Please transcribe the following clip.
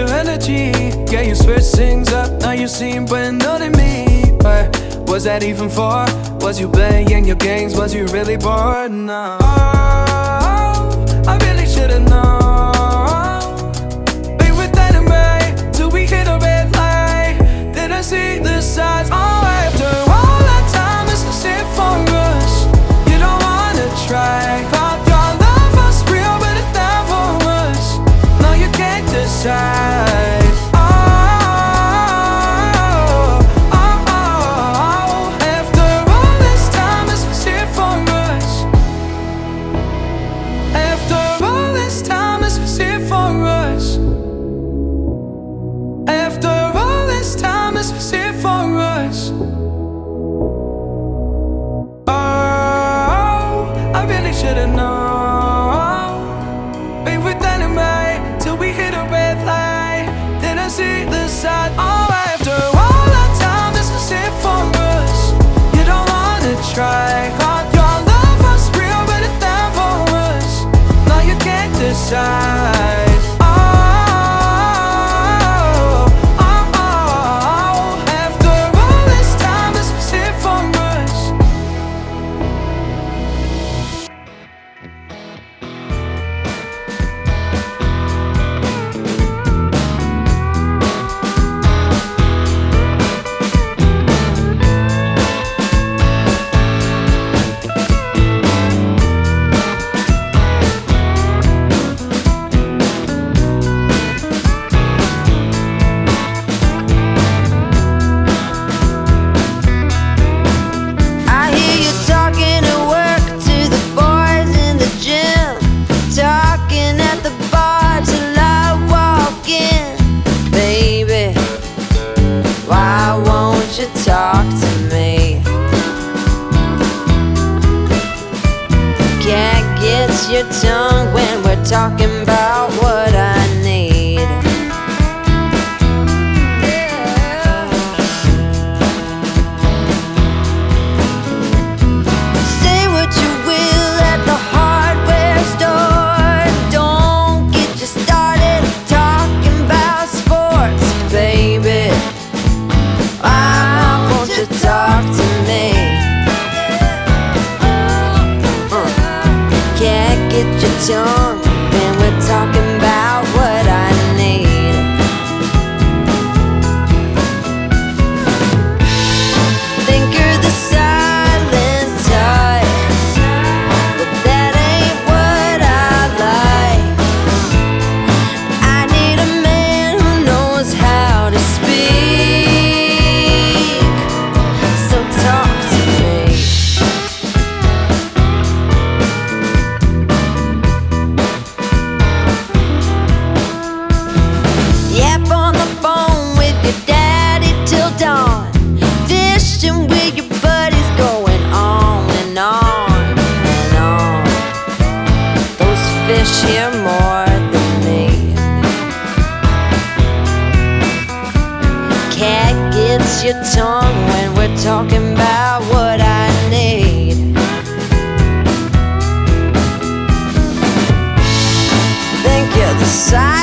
your energy. Yeah, you switch things up, now you seem brand new to me. But was that even for? Was you playing your games? Was you really bored? No. Oh, I really should've known. Be with that and right till we hit a red light. Didn't see the signs. Oh, after all that time, this is it for us. You don't wanna try. Thought your love was real, but it never was. No, you can't decide. Should've known. Be with anyway till we hit a red light. Didn't see the side. Oh, after all that time, this is it for us. You don't wanna try. Thought your love was real, but it never was. No, you can't decide. Talk to me. Can't get your tongue when we're talking about what I need. Say what you will at the hardware store. Don't get you started talking about sports, baby. Talk to me. Can't get your tongue when we're talking about what I need. Think you're the silent type, but that ain't what I like. I need a man who knows how to speak. Fish hear more than me. Cat gets your tongue when we're talking about what I need. Think you're the side